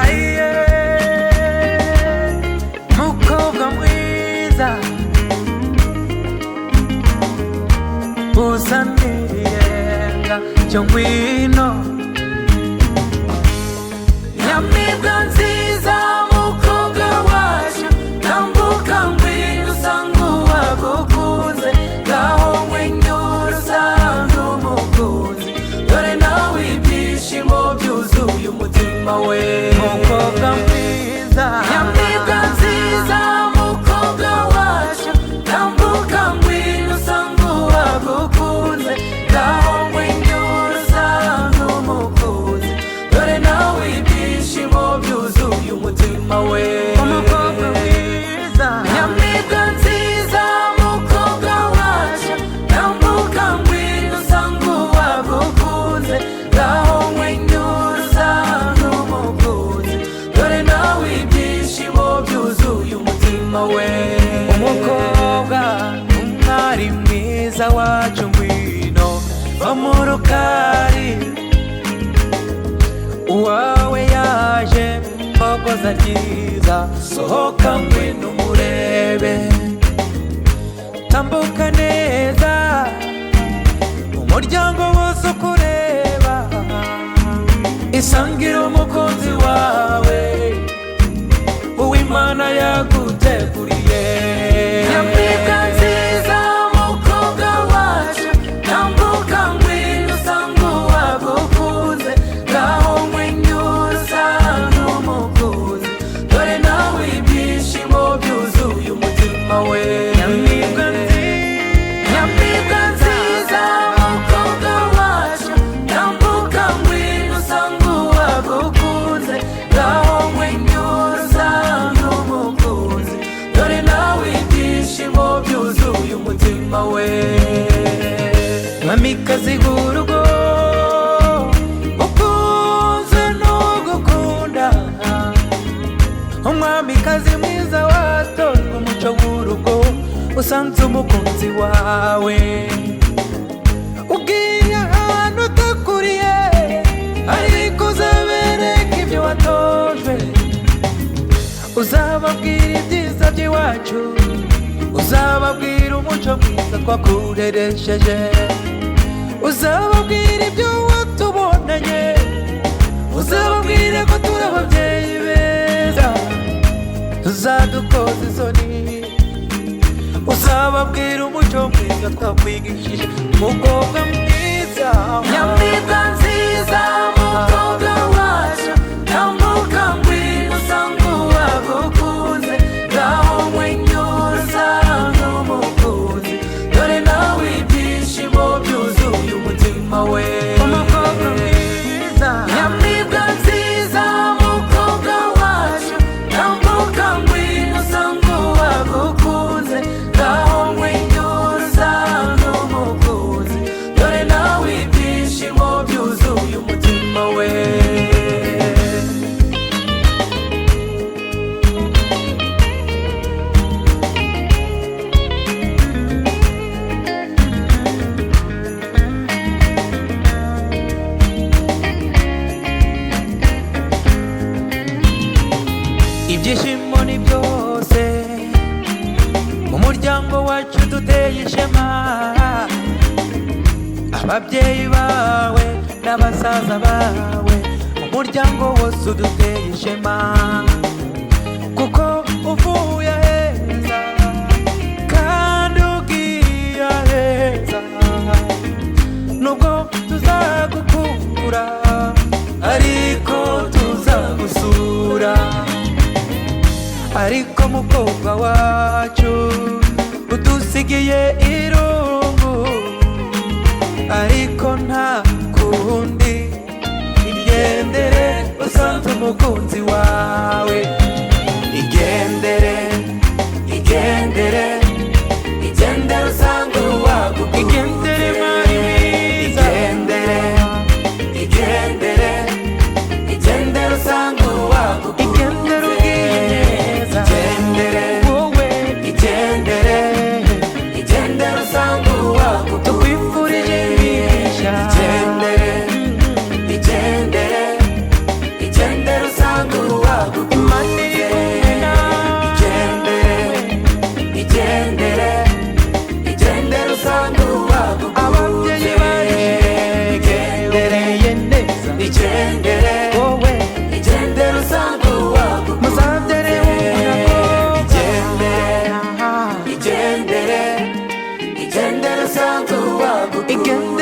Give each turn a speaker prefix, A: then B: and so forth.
A: Aye, mukobwa mwiza uzaniriyenga cyo ngwino Nyamibwa nziza mukobwa wacu tambuka ngwino usanga uwagukunze ngaho mwenyura usanga umukunzi dore nawe ibyishimo byuzuye umutima we mukobwa mwiza Nyamibwa nziza mukobwa wacu tambuka ngwino usanga uwagukunze ngaho mwenyura usanga umukunzi dore nawe ibyishimo byuzuye umutima we umukobwa mwiza Nyamibwa nziza mukobwa wacu tambuka ngwino usanga uwagukunze ngaho mwenyura usanga umukunzi dore nawe ibyishimo byuzuye umutima we umukobwa umwari mwiza wacu ngwino va mu rukari uwawe yaje mpogoza ryiza sohoka ngwino umurebe tambuka neza umuryango wose ukureba isangire umukunzi wawe uw'Imana yaguteguriye Nyamibwa nziza mukobwa wacu tambuka ngwino usanga uwagukunze ngaho mwenyura usanga umukunzi dore nawe ibyishimo byuzuye umutima we Nyamibwa nziza mukobwa wacu tambuka ngwino usanga uwagukunze ngaho mwenyura usanga umukunzi dore nawe ibyishimo byuzuye umutima we mwamikazi w'urugo ukunze n'ugukunda umwamikazi mwiza watojwe umuco w'urugo usanze umukunzi wawe ugiye ahantu utakuriye ariko uzabereka ibyo watojwe uzababwira ibyiza by'iwacu uzababwira umuco mwiza twakureresheje uzababwira ibyo watubonanye uzababwire ko turi ababyeyi beza uzadukoza isoni uzababwira umuco mwiza twakwigishije mukobwa mwiza Nyamibwa nziza mukobwa wacu tambuka ngwino usanga uwagukunze ngaho mwenyura usanga umukunzi dore nawe ibyishimo byuzuye umutima we umukobwa mwiza Nyamibwa nziza mukobwa wacu tambuka ngwino usanga uwagukunze ngaho mwenyura usanga umukunzi dore nawe ibyishimo byuzuye umutima we ibyishimo ni byose mu muryango wacu duteye ishema ababyeyi bawe n'abasaza bawe umuryango wose uduteye ishema kuko uvuye heza kandi ugiye heza nubwo tuzagukura ariko tuzagusura ariko mukobwa wacu udusigiye irungu ariko nta kundi igendere usanze umukunzi wawe igendere igendere igendere usanze uwagukunze igendere mari mwiza igendere igendere igendere usanze uwagukunze igendere ugiye neza igendere wowe igendere igendere usanze uwagukunze tukwifurije imigisha igendere igendere
B: wowe
A: igendere usanzwe wagukunze
B: muzabyare
A: igendere igendere igendere usanzwe wagukunze